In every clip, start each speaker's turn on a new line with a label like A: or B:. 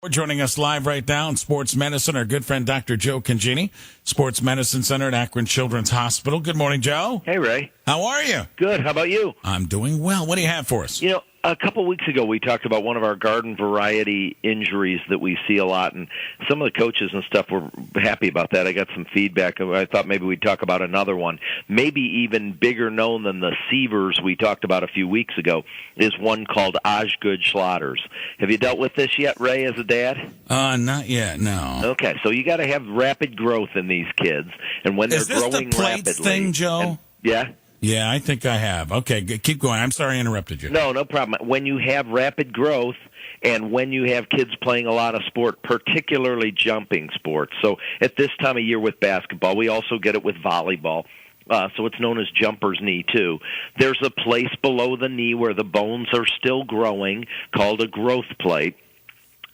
A: We're joining us live right now in Sports Medicine, our good friend Dr. Joe Congeni, Sports Medicine Center at Akron Children's Hospital. Good morning, Joe.
B: Hey, Ray.
A: How are you?
B: Good. How about you?
A: I'm doing well. What do you have for us?
B: You know, a couple weeks ago we talked about one of our garden variety injuries that we see a lot, and some of the coaches and stuff were happy about that. I got some feedback. I thought maybe we'd talk about another one. Maybe even bigger known than the Sievers we talked about a few weeks ago is one called Osgood-Schlatters. Have you dealt with this yet, Ray, as a dad?
A: Not yet, no.
B: Okay, so you got to have rapid growth in these kids, and when they're growing rapidly.
A: Is this the plates thing, Joe?
B: Yeah.
A: Yeah, I think I have. Okay, keep going. I'm sorry I interrupted you.
B: No problem. When you have rapid growth and when you have kids playing a lot of sport, particularly jumping sports. So at this time of year with basketball, we also get it with volleyball. So it's known as jumper's knee, too. There's a place below the knee where the bones are still growing called a growth plate.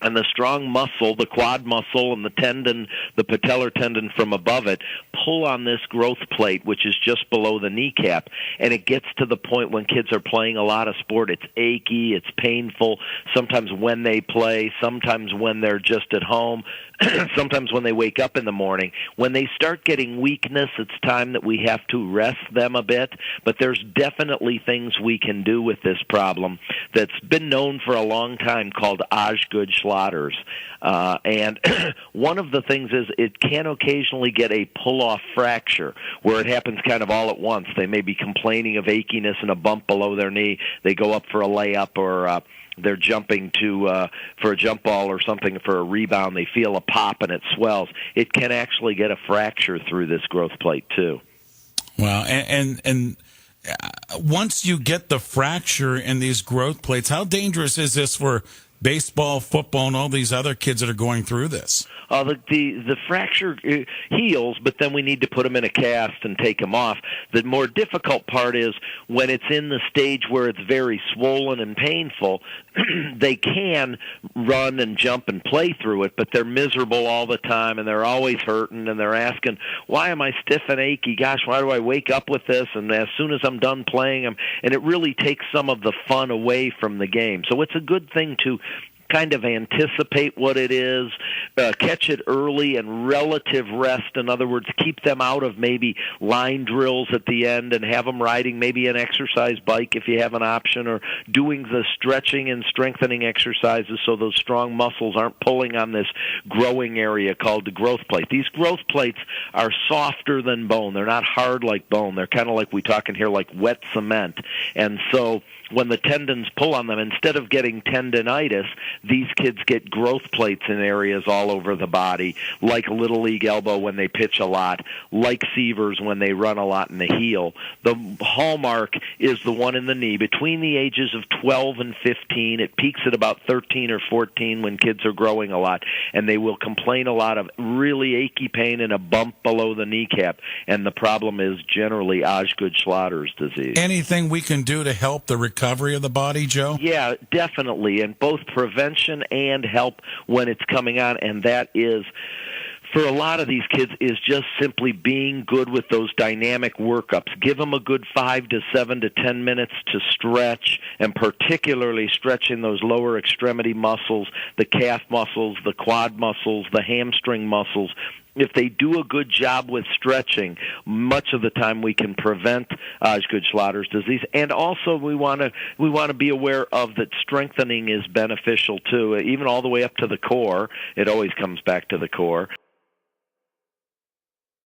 B: And the strong muscle, the quad muscle, and the tendon, the patellar tendon from above it, pull on this growth plate, which is just below the kneecap. And it gets to the point when kids are playing a lot of sport, it's achy, it's painful, sometimes when they play, sometimes when they're just at home, sometimes when they wake up in the morning. When they start getting weakness, it's time that we have to rest them a bit. But there's definitely things we can do with this problem that's been known for a long time called Osgood-Schlatter. And one of the things is it can occasionally get a pull-off fracture where it happens kind of all at once. They may be complaining of achiness and a bump below their knee. They go up for a layup or they're jumping for a jump ball or something for a rebound. They feel a pop and it swells. It can actually get a fracture through this growth plate too.
A: Well, and once you get the fracture in these growth plates, how dangerous is this for baseball, football, and all these other kids that are going through this?
B: The fracture heals, but then we need to put them in a cast and take them off. The more difficult part is when it's in the stage where it's very swollen and painful, they can run and jump and play through it, but they're miserable all the time, and they're always hurting, and they're asking, why am I stiff and achy? Gosh, why do I wake up with this? And as soon as I'm done playing them, and it really takes some of the fun away from the game. So it's a good thing to kind of anticipate what it is, catch it early and relative rest. In other words, keep them out of maybe line drills at the end and have them riding maybe an exercise bike if you have an option, or doing the stretching and strengthening exercises so those strong muscles aren't pulling on this growing area called the growth plate. These growth plates are softer than bone. They're not hard like bone. They're kind of like we talk in here like wet cement. And so when the tendons pull on them, instead of getting tendinitis, these kids get growth plates in areas all over the body, like Little League elbow when they pitch a lot, like Sievers when they run a lot in the heel. The hallmark is the one in the knee. Between the ages of 12 and 15, it peaks at about 13 or 14 when kids are growing a lot, and they will complain a lot of really achy pain and a bump below the kneecap, and the problem is generally Osgood-Schlatter's disease.
A: Anything we can do to help the recovery of the body, Joe?
B: Yeah, definitely, and both prevention and help when it's coming on, and that is, for a lot of these kids, is just simply being good with those dynamic workups. Give them a good 5 to 7 to 10 minutes to stretch, and particularly stretching those lower extremity muscles, the calf muscles, the quad muscles, the hamstring muscles. If they do a good job with stretching, much of the time we can prevent Osgood-Schlatter's disease. And also we want to be aware of that strengthening is beneficial too, even all the way up to the core. It always comes back to the core.